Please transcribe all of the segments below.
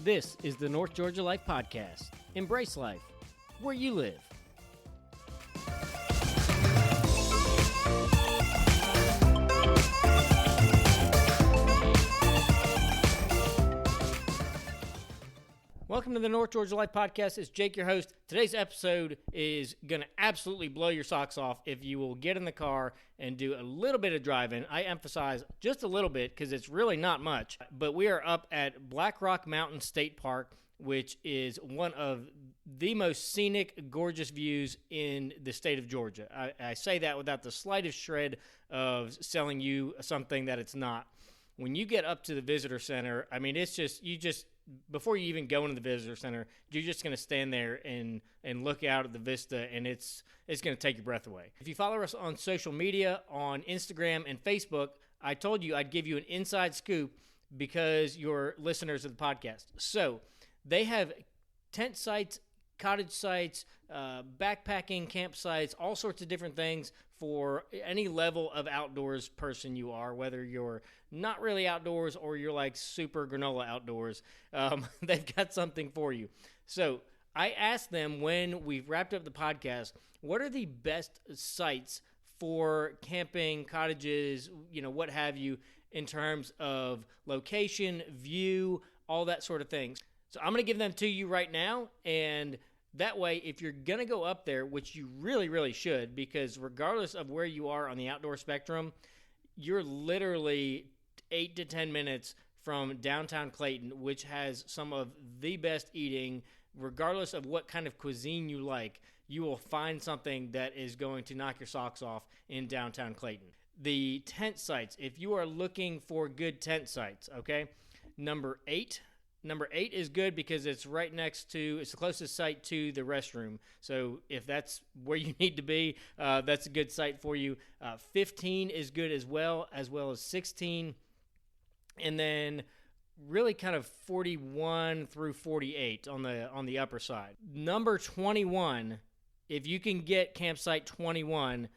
This is the North Georgia Life Podcast. Embrace life where you live. Welcome to the North Georgia Life Podcast. It's Jake, your host. Today's episode is going to absolutely blow your socks off if you will get in the car and do a little bit of driving. I emphasize just a little bit because it's really not much. But we are up at Rock Mtn State Park, which is one of the most scenic, gorgeous views in the state of Georgia. I say that without the slightest shred of selling you something that it's not. When you get up to the visitor center, I mean, it's just, before you even go into the visitor center, you're just going to stand there and look out at the vista, and it's going to take your breath away. If you follow us on social media, on Instagram and Facebook, I told you I'd give you an inside scoop because you're listeners of the podcast. So they have tent sites, cottage sites, backpacking campsites, all sorts of different things for any level of outdoors person you are, whether you're not really outdoors or you're like super granola outdoors. They've got something for you. So I asked them when we've wrapped up the podcast, what are the best sites for camping, cottages, what have you, in terms of location, view, all that sort of things. So I'm going to give them to you right now, and that way, if you're going to go up there, which you really, really should, because regardless of where you are on the outdoor spectrum, you're literally 8 to 10 minutes from downtown Clayton, which has some of the best eating. Regardless of what kind of cuisine you like, you will find something that is going to knock your socks off in downtown Clayton. The tent sites, if you are looking for good tent sites, okay, Number eight is good because it's right next to, it's the closest site to the restroom. So if that's where you need to be, that's a good site for you. 15 is good as well as 16. And then really kind of 41 through 48 on the upper side. Number 21, if you can get campsite 21,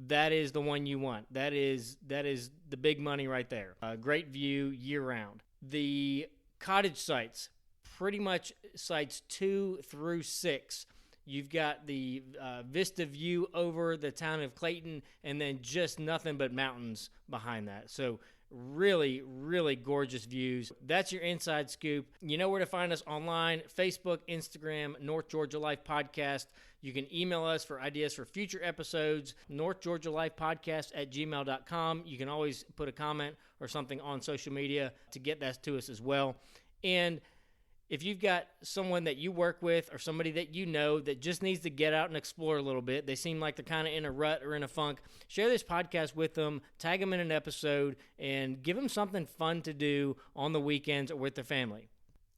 that is the one you want. That is the big money right there. Great view year round. The cottage sites, pretty much sites 2 through 6. You've got the vista view over the town of Clayton, and then just nothing but mountains behind that. So really, really gorgeous views. That's your inside scoop. You know where to find us online: Facebook, Instagram, North Georgia Life Podcast. You can email us for ideas for future episodes, northgeorgialifepodcast@gmail.com. You can always put a comment or something on social media to get that to us as well. And if you've got someone that you work with or somebody that you know that just needs to get out and explore a little bit, they seem like they're kind of in a rut or in a funk, share this podcast with them, tag them in an episode, and give them something fun to do on the weekends or with their family.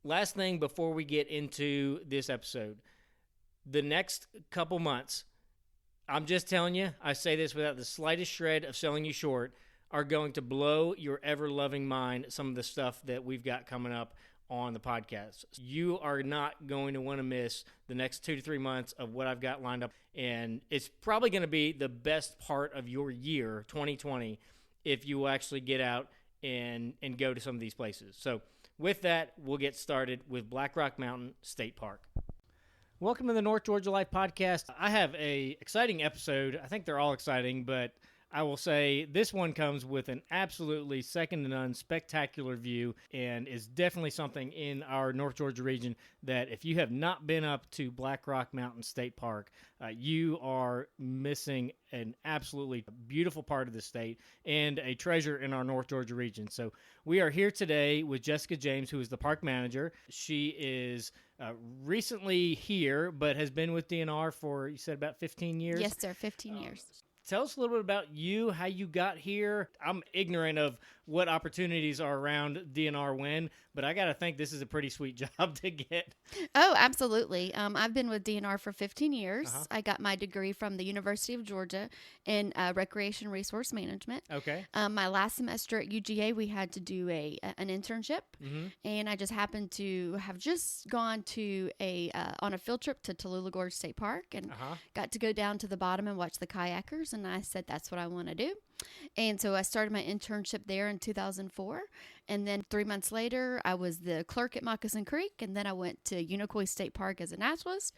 Last thing before we get into this episode, the next couple months, I'm just telling you, I say this without the slightest shred of selling you short, are going to blow your ever-loving mind, some of the stuff that we've got coming up on the podcast. You are not going to want to miss the next 2 to 3 months of what I've got lined up, and it's probably going to be the best part of your year, 2020, if you actually get out and go to some of these places. So with that, we'll get started with Rock Mtn State Park. Welcome to the North Georgia Life Podcast. I have a exciting episode. I think they're all exciting, but I will say this one comes with an absolutely second to none spectacular view, and is definitely something in our North Georgia region that if you have not been up to Rock Mtn State Park, you are missing an absolutely beautiful part of the state and a treasure in our North Georgia region. So we are here today with Jessica James, who is the park manager. She is recently here, but has been with DNR for, you said, about 15 years? Yes, sir, 15 years. Tell us a little bit about you, how you got here. I'm ignorant of what opportunities are around DNR when, but I got to think this is a pretty sweet job to get. Oh, absolutely. I've been with DNR for 15 years. Uh-huh. I got my degree from the University of Georgia in Recreation Resource Management. Okay. My last semester at UGA, we had to do an internship, and I just happened to have just gone to on a field trip to Tallulah Gorge State Park, and got to go down to the bottom and watch the kayakers. outdoors, and I said that's what I want to do. And so I started my internship there in 2004. And then 3 months later, I was the clerk at Moccasin Creek. And then I went to Unicoi State Park as a naturalist,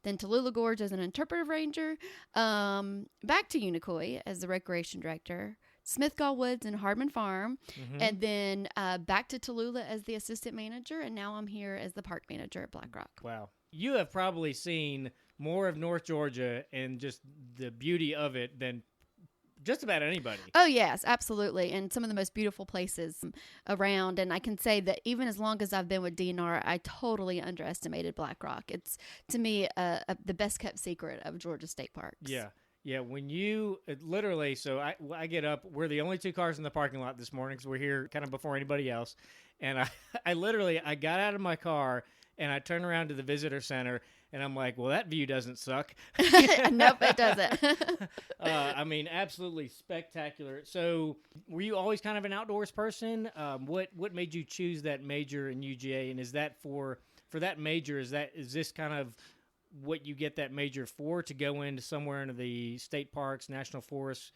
then Tallulah Gorge as an interpretive ranger, back to Unicoi as the recreation director, Smithgall Woods and Hardman Farm, and then back to Tallulah as the assistant manager. And now I'm here as the park manager at Black Rock. Wow. You have probably seen more of North Georgia and just the beauty of it than just about anybody. Oh, yes, absolutely. And some of the most beautiful places around. And I can say that even as long as I've been with DNR, I totally underestimated Black Rock. It's, to me, the best kept secret of Georgia state parks. Yeah. Yeah, when you literally, so I get up, we're the only two cars in the parking lot this morning because we're here kind of before anybody else. And I got out of my car and I turned around to the visitor center and I'm like, well, that view doesn't suck. Nope, it doesn't. I mean, absolutely spectacular. So were you always kind of an outdoors person? What made you choose that major in UGA? And is that for that major, is this kind of what you get that major for, to go into somewhere into the state parks, national forests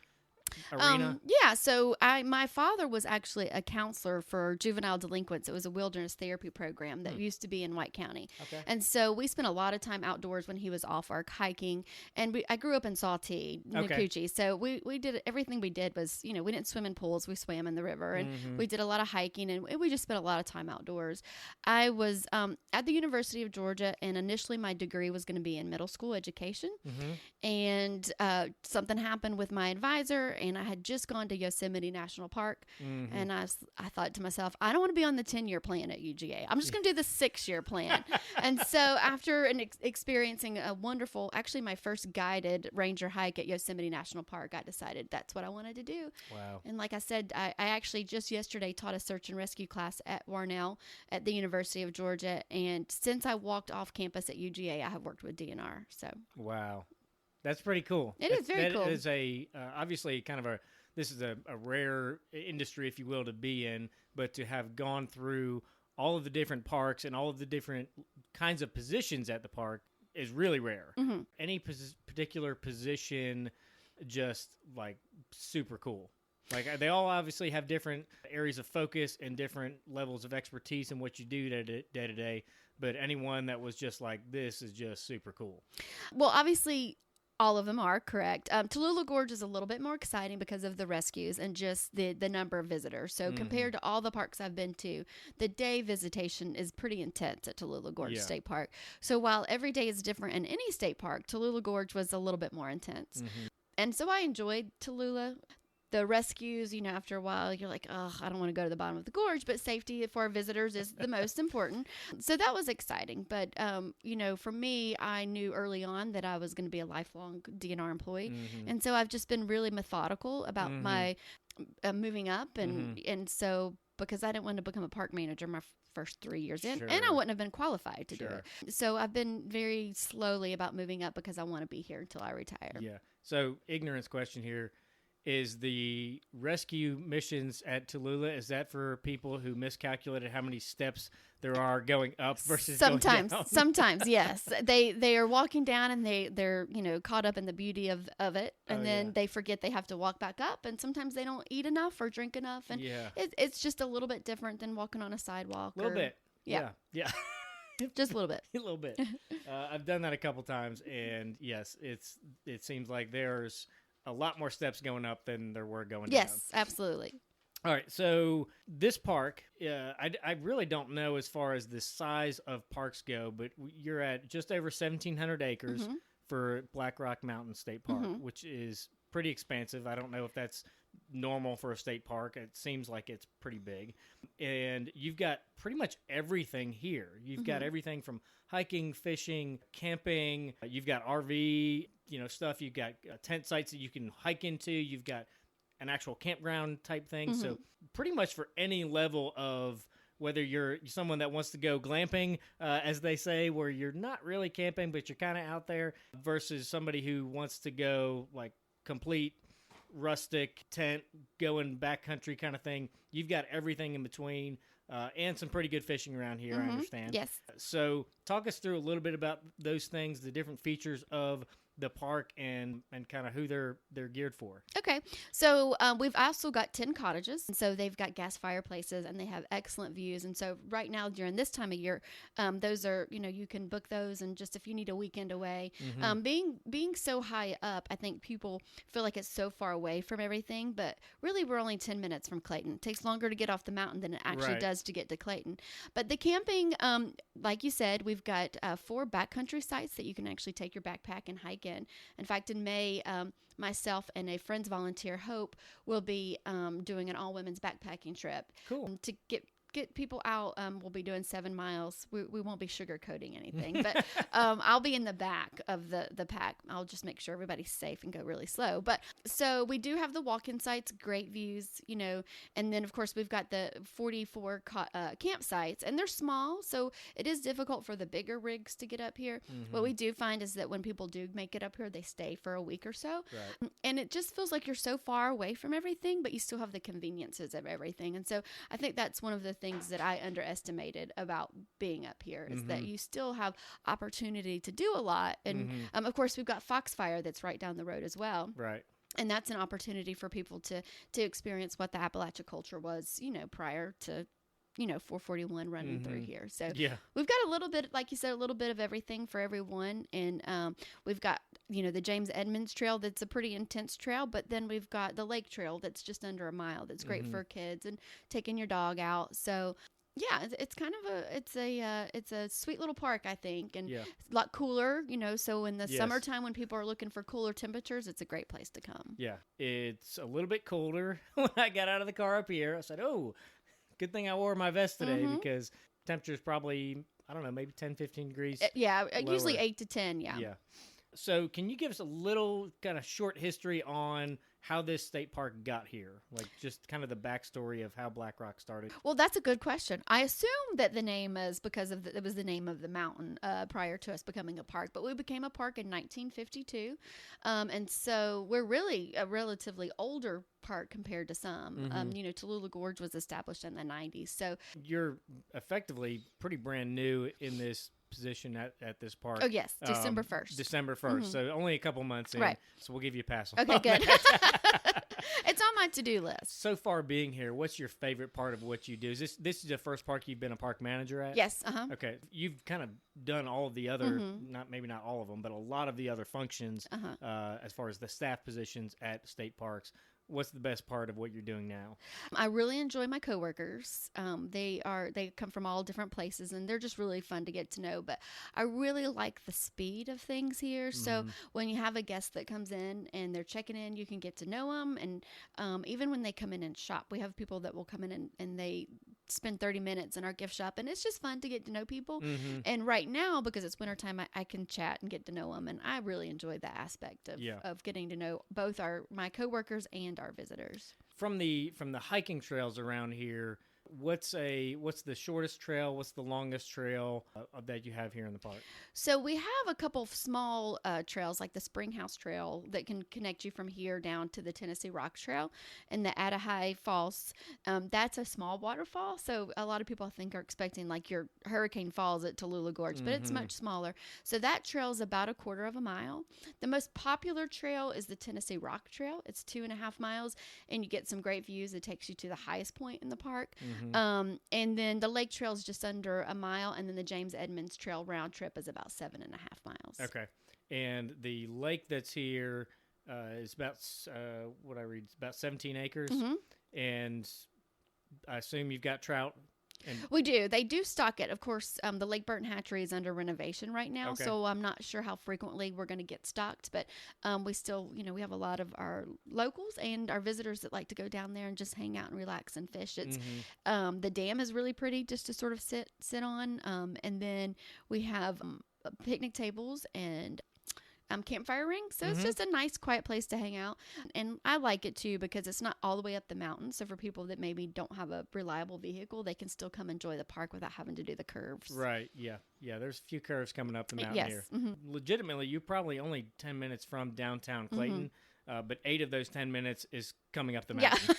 arena? Yeah, so my father was actually a counselor for juvenile delinquents. It was a wilderness therapy program that used to be in White County. Okay. And so we spent a lot of time outdoors when he was off arc hiking. And I grew up in Saltee, Nacoochee. So we did, everything we did was, we didn't swim in pools. We swam in the river. And we did a lot of hiking. And we just spent a lot of time outdoors. I was at the University of Georgia, and initially my degree was going to be in middle school education. And something happened with my advisor, and I had just gone to Yosemite National Park, and I thought to myself, I don't want to be on the 10-year plan at UGA. I'm just going to do the 6-year plan. And so after experiencing a wonderful, actually my first guided ranger hike at Yosemite National Park, I decided that's what I wanted to do. Wow. And like I said, I actually just yesterday taught a search and rescue class at Warnell at the University of Georgia. And since I walked off campus at UGA, I have worked with DNR. So. Wow. That's pretty cool. It is very cool. That is obviously kind of this is a rare industry, if you will, to be in, but to have gone through all of the different parks and all of the different kinds of positions at the park is really rare. Any particular position just like super cool. Like they all obviously have different areas of focus and different levels of expertise in what you do day to day, but anyone that was just like, this is just super cool. Well, obviously, all of them are correct. Tallulah Gorge is a little bit more exciting because of the rescues and just the number of visitors. So compared to all the parks I've been to, the day visitation is pretty intense at Tallulah Gorge State Park. So while every day is different in any state park, Tallulah Gorge was a little bit more intense. And so I enjoyed Tallulah. The rescues, after a while, you're like, oh, I don't want to go to the bottom of the gorge, but safety for our visitors is the most important. So that was exciting. But, for me, I knew early on that I was going to be a lifelong DNR employee. And so I've just been really methodical about my moving up. And so because I didn't want to become a park manager my first 3 years in, and I wouldn't have been qualified to do it. So I've been very slowly about moving up because I want to be here until I retire. Yeah. So ignorance question here. Is the rescue missions at Tallulah, is that for people who miscalculated how many steps there are going up versus going down? Sometimes, yes. They are walking down and they're caught up in the beauty of it, and then they forget they have to walk back up, and sometimes they don't eat enough or drink enough, and it's just a little bit different than walking on a sidewalk. A little bit. Yeah. Just a little bit. A little bit. I've done that a couple times, and yes, it seems like there's a lot more steps going up than there were going down. Yes, absolutely. All right, so this park, I really don't know as far as the size of parks go, but you're at just over 1,700 acres for Black Rock Mountain State Park, which is pretty expansive. I don't know if that's normal for a state park. It seems like it's pretty big. And you've got pretty much everything here. You've got everything from hiking, fishing, camping. You've got RV, stuff. You've got tent sites that you can hike into. You've got an actual campground type thing. So pretty much for any level of, whether you're someone that wants to go glamping, as they say, where you're not really camping, but you're kind of out there, versus somebody who wants to go like complete rustic tent, going backcountry kind of thing. You've got everything in between, and some pretty good fishing around here, I understand. Yes. So talk us through a little bit about those things, the different features of the park and kind of who they're geared for. Okay. So we've also got 10 cottages. And so they've got gas fireplaces and they have excellent views. And so right now during this time of year, those are, you can book those. And just if you need a weekend away, being so high up, I think people feel like it's so far away from everything. But really, we're only 10 minutes from Clayton. It takes longer to get off the mountain than it actually does to get to Clayton. But the camping, like you said, we've got 4 backcountry sites that you can actually take your backpack and hike in. In fact, in May, myself and a friend's volunteer, Hope, will be doing an all-women's backpacking trip. Cool. To get people out. We'll be doing 7 miles. We won't be sugarcoating anything, but I'll be in the back of the pack. I'll just make sure everybody's safe and go really slow. But so we do have the walk-in sites, great views, and then of course we've got the 44 campsites, and they're small, so it is difficult for the bigger rigs to get up here. What we do find is that when people do make it up here, they stay for a week or so, and it just feels like you're so far away from everything, but you still have the conveniences of everything. And so I think that's one of the things that I underestimated about being up here is that you still have opportunity to do a lot. And of course, we've got Foxfire that's right down the road as well. Right. And that's an opportunity for people to experience what the Appalachia culture was, prior to 441 running through here. So we've got a little bit, like you said, a little bit of everything for everyone. And we've got, the James Edmonds Trail that's a pretty intense trail, but then we've got the Lake Trail that's just under a mile. That's great for kids and taking your dog out. So yeah, it's kind of it's a sweet little park, I think, and a lot cooler, so in the summertime when people are looking for cooler temperatures, it's a great place to come. Yeah, it's a little bit colder. When I got out of the car up here, I said, oh, good thing I wore my vest today because temperature's probably, I don't know, maybe 10, 15 degrees. Usually 8 to 10, yeah. So can you give us a little kind of short history on how this state park got here? Like just kind of the backstory of how Black Rock started. Well, that's a good question. I assume that the name is because it was the name of the mountain prior to us becoming a park, but we became a park in 1952. And so we're really a relatively older park compared to some. Tallulah Gorge was established in the 90s. So you're effectively pretty brand new in this position at this park. Oh, yes. December 1st. December 1st. So only a couple months in. Right. So we'll give you a pass on Okay, good. that. It's on my to-do list. So far being here, what's your favorite part of what you do? Is this is the first park you've been a park manager at? Yes. Okay. You've kind of done all of the other, maybe not all of them, but a lot of the other functions as far as the staff positions at state parks. What's the best part of what you're doing now? I really enjoy my coworkers. They come from all different places, and they're just really fun to get to know. But I really like the speed of things here. So when you have a guest that comes in and they're checking in, you can get to know them. And even when they come in and shop, we have people that will come in and they spend 30 minutes in our gift shop, and it's just fun to get to know people. And right now, because it's wintertime, I can chat and get to know them, and I really enjoy that aspect of getting to know both my coworkers and our visitors. From the hiking trails around here, what's the shortest trail? What's the longest trail that you have here in the park? So we have a couple of small trails, like the Springhouse Trail, that can connect you from here down to the Tennessee Rock Trail, and the Attahai Falls. That's a small waterfall, so a lot of people I think are expecting like your Hurricane Falls at Tallulah Gorge, but it's much smaller. So that trail is about 1/4 mile. The most popular trail is the Tennessee Rock Trail. It's 2.5 miles, and you get some great views. It takes you to the highest point in the park. And then the Lake Trail is just under 1 mile, and then the James Edmonds Trail round trip is about 7.5 miles. Okay. And the lake that's here is about, what I read, it's about 17 acres. And I assume you've got trout. We do. They do stock it. Of course, the Lake Burton Hatchery is under renovation right now, so I'm not sure how frequently we're going to get stocked, but we still, we have a lot of our locals and our visitors that like to go down there and just hang out and relax and fish. It's the dam is really pretty just to sort of sit on, and then we have picnic tables and campfire ring. So it's just a nice, quiet place to hang out. And I like it too because it's not all the way up the mountain. So for people that maybe don't have a reliable vehicle, they can still come enjoy the park without having to do the curves. Right. Yeah. Yeah. There's a few curves coming up the mountain here. Legitimately, you're probably only 10 minutes from downtown Clayton. but 8 of those 10 minutes is coming up the mountain. Yeah.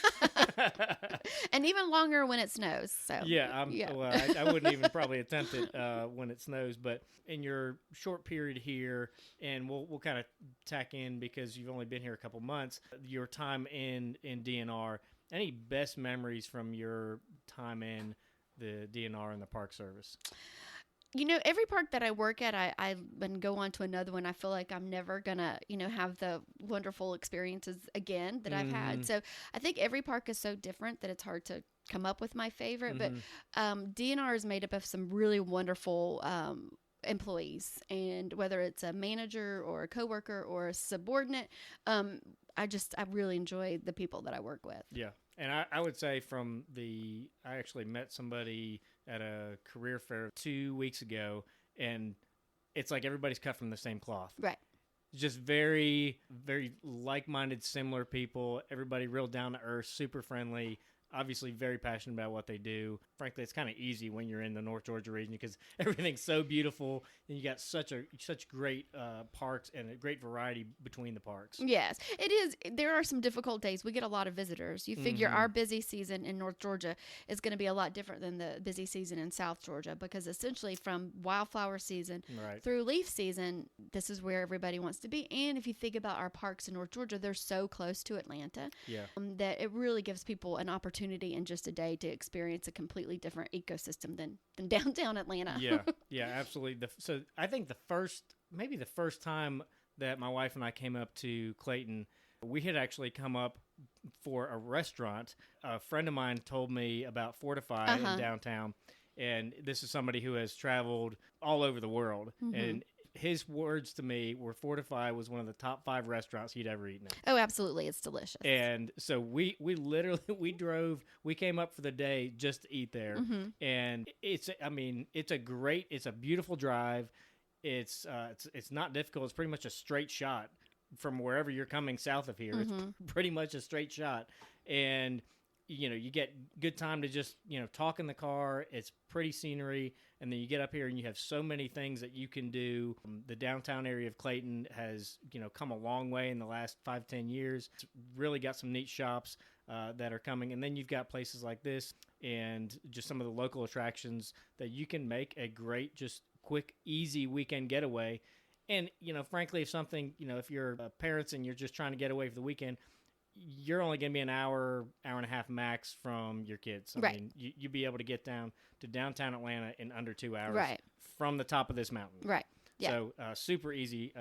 And even longer when it snows. So Well, I wouldn't even probably attempt it when it snows. But in your short period here, and we'll kind of tack in because you've only been here a couple months, your time in DNR, any best memories from your time in the DNR and the Park Service? Every park that I work at, I and go on to another one, I feel like I'm never gonna, have the wonderful experiences again that I've had. So I think every park is so different that it's hard to come up with my favorite. But DNR is made up of some really wonderful employees, and whether it's a manager or a coworker or a subordinate, I really enjoy the people that I work with. Yeah. And I would say I actually met somebody at a career fair 2 weeks ago, and it's like everybody's cut from the same cloth. Right. Just very, very like-minded, similar people. Everybody real down to earth, super friendly. Obviously very passionate about what they do. Frankly, it's kind of easy when you're in the North Georgia region because everything's so beautiful, and you got such great parks and a great variety between the parks. Yes, it is. There are some difficult days. We get a lot of visitors. You figure our busy season in North Georgia is going to be a lot different than the busy season in South Georgia, because essentially from wildflower season through leaf season, this is where everybody wants to be. And if you think about our parks in North Georgia, they're so close to Atlanta that it really gives people an opportunity in just a day to experience a completely different ecosystem than downtown Atlanta. Yeah, absolutely. So I think the first time that my wife and I came up to Clayton, we had actually come up for a restaurant. A friend of mine told me about Fortify in downtown, and this is somebody who has traveled all over the world. And his words to me were Fortify was one of the top 5 restaurants he'd ever eaten at. Oh, absolutely. It's delicious. And so we came up for the day just to eat there. And it's a beautiful drive. It's not difficult. It's pretty much a straight shot from wherever you're coming south of here. It's pretty much a straight shot. And you get good time to just, talk in the car. It's pretty scenery. And then you get up here and you have so many things that you can do. The downtown area of Clayton has, come a long way in the last 5-10 years. It's really got some neat shops that are coming. And then you've got places like this and just some of the local attractions that you can make a great, just quick, easy weekend getaway. And, frankly, if you're parents and you're just trying to get away for the weekend, you're only going to be an hour and a half max from your kids. I mean, you'd be able to get down to downtown Atlanta in under 2 hours from the top of this mountain. Right. Yeah. So super easy.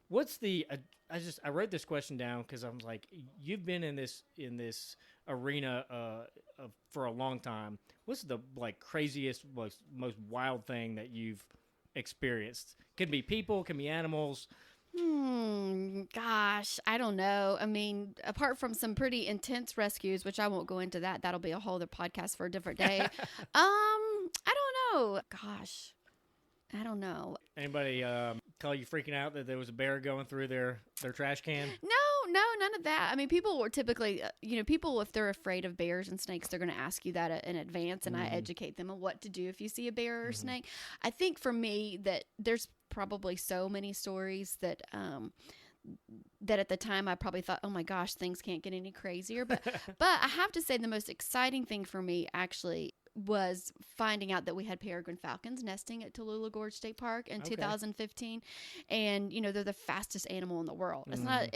What's the? I wrote this question down because I was like, you've been in this arena for a long time. What's the craziest, most wild thing that you've experienced? Could be people, can be animals. Gosh, I don't know. I mean, apart from some pretty intense rescues, which I won't go into that'll be a whole other podcast for a different day. I don't know. Gosh, I don't know. Anybody call you freaking out that there was a bear going through their trash can? No, none of that. I mean, people were typically, people, if they're afraid of bears and snakes, they're going to ask you that in advance, and I educate them on what to do if you see a bear or snake. I think for me that there's probably so many stories that that at the time I probably thought, oh my gosh, things can't get any crazier. But I have to say the most exciting thing for me actually was finding out that we had peregrine falcons nesting at Tallulah Gorge State Park in 2015. And, they're the fastest animal in the world. It's not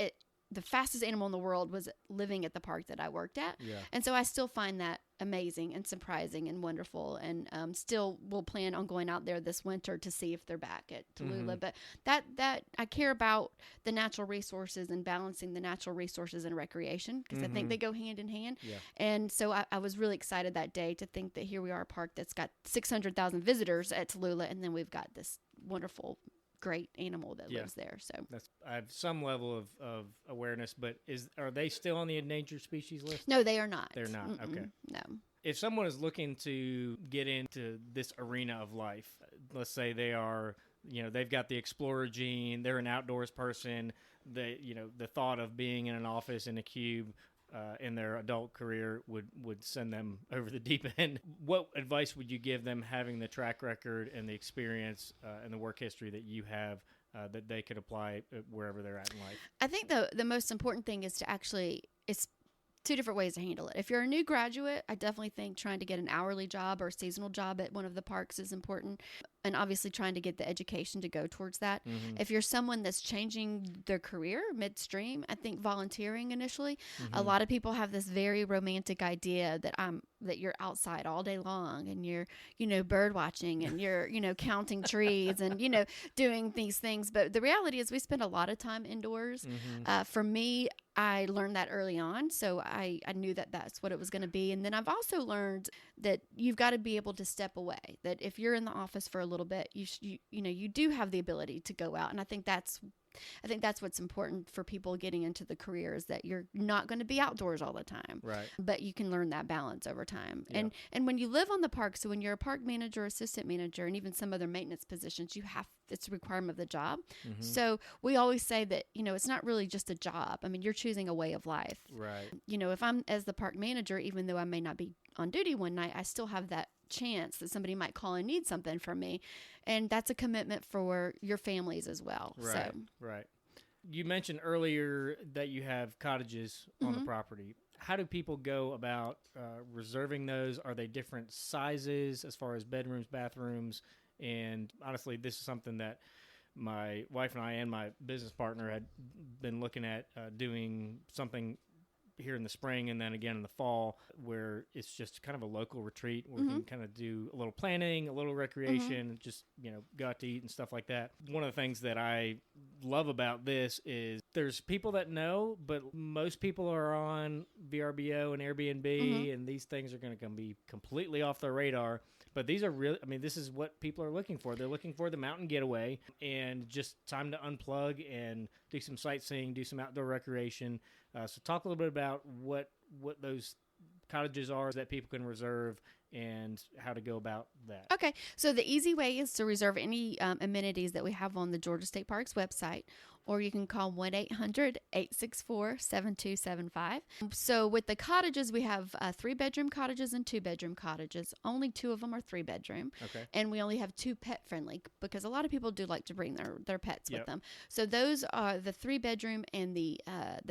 the fastest animal in the world was living at the park that I worked at. Yeah. And so I still find that amazing and surprising and wonderful, and still will plan on going out there this winter to see if they're back at Tallulah. But that I care about the natural resources and balancing the natural resources and recreation, because I think they go hand in hand. Yeah. And so I was really excited that day to think that here we are, a park that's got 600,000 visitors at Tallulah, and then we've got this wonderful great animal that lives there. So I have some level of awareness, but are they still on the endangered species list? No, they are not. They're not. Okay. No. If someone is looking to get into this arena of life, let's say they are, they've got the explorer gene, they're an outdoors person, the thought of being in an office in a cube in their adult career would send them over the deep end. What advice would you give them, having the track record and the experience and the work history that you have that they could apply wherever they're at in life? I think the most important thing is to actually, it's two different ways to handle it. If you're a new graduate, I definitely think trying to get an hourly job or a seasonal job at one of the parks is important. And obviously trying to get the education to go towards that. Mm-hmm. If you're someone that's changing their career midstream, I think volunteering initially. Mm-hmm. A lot of people have this very romantic idea that you're outside all day long and you're, bird watching and you're, counting trees and, doing these things. But the reality is we spend a lot of time indoors. Mm-hmm. For me, I learned that early on. So I knew that that's what it was going to be. And then I've also learned that you've got to be able to step away, that if you're in the office for a little bit, you do have the ability to go out. And I think that's what's important for people getting into the career, is that you're not going to be outdoors all the time. Right. But you can learn that balance over time. Yeah. And when you live on the park, so when you're a park manager, assistant manager, and even some other maintenance positions, it's a requirement of the job. Mm-hmm. So we always say that, it's not really just a job. I mean, you're choosing a way of life. Right. If I'm as the park manager, even though I may not be on duty one night, I still have that chance that somebody might call and need something from me. And that's a commitment for your families as well. Right. So. Right. You mentioned earlier that you have cottages on Mm-hmm. the property. How do people go about reserving those? Are they different sizes as far as bedrooms, bathrooms? And honestly, this is something that my wife and I and my business partner had been looking at doing something here in the spring and then again in the fall, where it's just kind of a local retreat where we can kind of do a little planning, a little recreation, just, go out to eat and stuff like that. One of the things that I love about this is there's people that know, but most people are on VRBO and Airbnb, and these things are going to be completely off their radar. But these are really, this is what people are looking for. They're looking for the mountain getaway and just time to unplug and do some sightseeing, do some outdoor recreation. So talk a little bit about what those cottages are that people can reserve and how to go about that. Okay. So the easy way is to reserve any amenities that we have on the Georgia State Parks website, or you can call 1-800-864-7275. So with the cottages, we have 3-bedroom cottages and 2-bedroom cottages. Only 2 of them are 3-bedroom. Okay. And we only have 2 pet-friendly, because a lot of people do like to bring their pets with them. So those are the 3-bedroom and the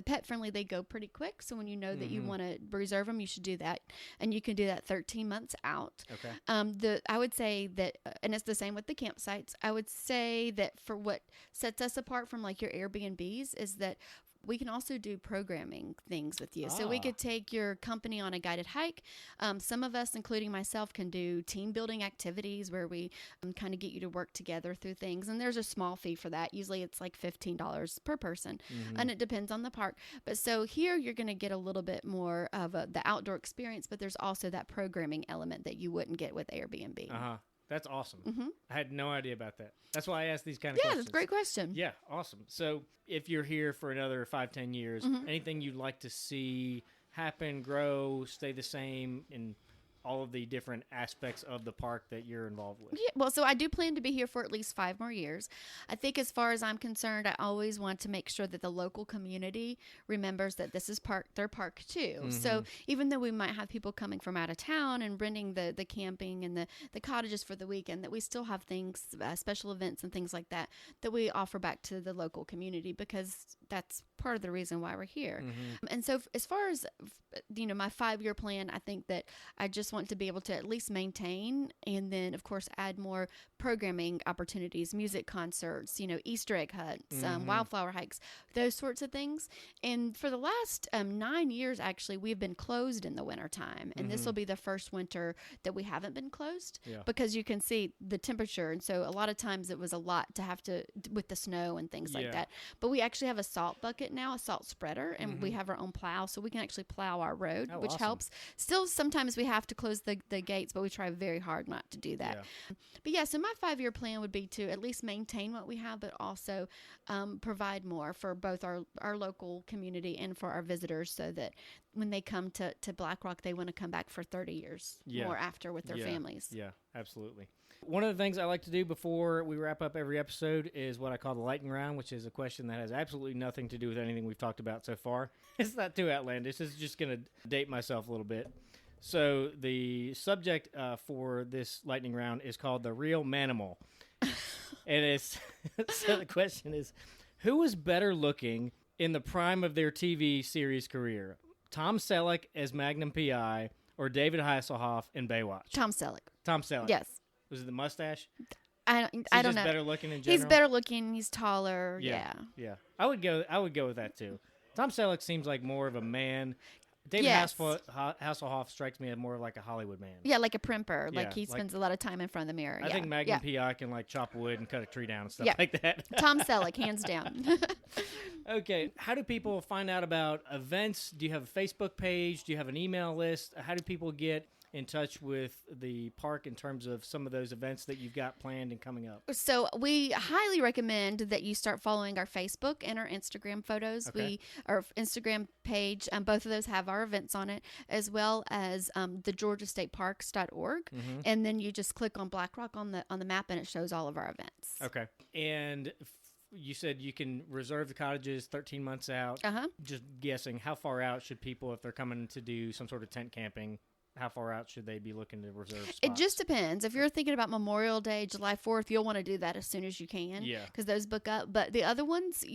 pet-friendly. They go pretty quick. So when you know that you want to reserve them, you should do that. And you can do that 13 months out. Okay. I would say that, and it's the same with the campsites, I would say that for what sets us apart from like your Airbnbs is that we can also do programming things with you. So we could take your company on a guided hike. Some of us, including myself, can do team building activities where we kind of get you to work together through things. And there's a small fee for that. Usually it's like $15 per person. And it depends on the park. But so here you're going to get a little bit more of the outdoor experience, but there's also that programming element that you wouldn't get with Airbnb. Uh-huh. That's awesome. I had no idea about that. That's why I asked these kind of questions. Yeah, that's a great question. Yeah, awesome. So if you're here for another 5-10 years, anything you'd like to see happen, grow, stay the same in all of the different aspects of the park that you're involved with? Yeah, well, so I do plan to be here for at least 5 more years. I think as far as I'm concerned, I always want to make sure that the local community remembers that this is their park too. So even though we might have people coming from out of town and renting the camping and the cottages for the weekend, that we still have things, special events and things like that we offer back to the local community, because that's part of the reason why we're here. And so as far as, my 5-year plan, I think that I just want to be able to at least maintain, and then of course add more programming opportunities, music concerts, Easter egg hunts, wildflower hikes, those sorts of things. And for the last 9 years, actually, we've been closed in the wintertime. And this will be the first winter that we haven't been closed, because you can see the temperature. And so a lot of times it was a lot to have to, with the snow and things like that. But we actually have a salt bucket now, a salt spreader, and we have our own plow, so we can actually plow our road, which awesome. helps. Still, sometimes we have to close the gates, but we try very hard not to do that. But yeah, so my 5-year plan would be to at least maintain what we have, but also provide more for both our local community and for our visitors, so that when they come to Black Rock, they want to come back for 30 years more after with their families. Yeah, absolutely. One of the things I like to do before we wrap up every episode is what I call the lightning round, which is a question that has absolutely nothing to do with anything we've talked about so far. It's not too outlandish. It's just going to date myself a little bit. So the subject for this lightning round is called the real manimal. And it's so the question is, who was better looking in the prime of their TV series career? Tom Selleck as Magnum PI or David Hasselhoff in Baywatch? Tom Selleck. Tom Selleck. Yes. Was it the mustache? I don't know. Better looking in general. He's better looking. He's taller. Yeah. I would go with that too. Tom Selleck seems like more of a man. David Yes. Hasselhoff strikes me as more of like a Hollywood man. Yeah, like a primper. Yeah, Like he spends a lot of time in front of the mirror. I think Magnum PI can like chop wood and cut a tree down and stuff like that. Tom Selleck, hands down. Okay, how do people find out about events? Do you have a Facebook page? Do you have an email list? How do people get in touch with the park in terms of some of those events that you've got planned and coming up? So we highly recommend that you start following our Facebook and our Instagram photos. Okay. Our Instagram page, both of those have our events on it, as well as the GeorgiaStateParks.org. Mm-hmm. And then you just click on Black Rock on the map, and it shows all of our events. Okay. And you said you can reserve the cottages 13 months out. Uh-huh. Just guessing, how far out should people, if they're coming to do some sort of tent camping, how far out should they be looking to reserve spots? It just depends. If you're thinking about Memorial Day, July 4th, you'll want to do that as soon as you can. Yeah. Because those book up. But the other ones,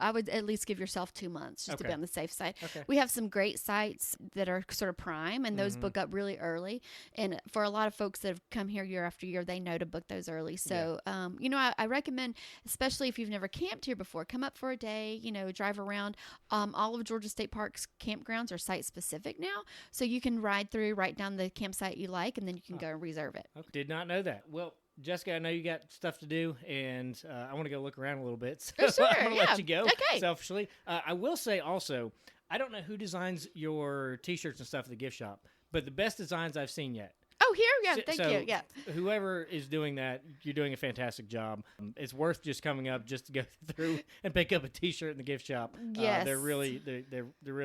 I would at least give yourself 2 months just to be on the safe side. Okay. We have some great sites that are sort of prime, and those book up really early. And for a lot of folks that have come here year after year, they know to book those early. So, I recommend, especially if you've never camped here before, come up for a day, drive around. All of Georgia State Park's campgrounds are site specific now. So you can ride through, write down the campsite you like, and then you can go and reserve it. Okay. Did not know that. Well, Jessica, I know you got stuff to do, and I want to go look around a little bit. So Sure, I'm going to let you go, okay. selfishly. I will say also, I don't know who designs your T-shirts and stuff at the gift shop, but the best designs I've seen yet. Oh, here? Yeah, thank you. Yeah. Whoever is doing that, you're doing a fantastic job. It's worth just coming up just to go through and pick up a T-shirt in the gift shop. Yes. They're really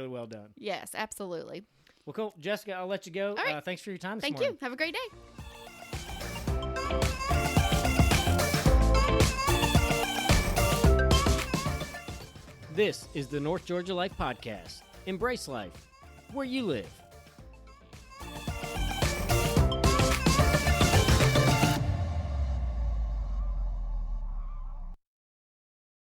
well done. Yes, absolutely. Well, cool. Jessica, I'll let you go. All right. Thanks for your time this Thank morning. you. Have a great day. This is the North Georgia Life Podcast. Embrace life where you live.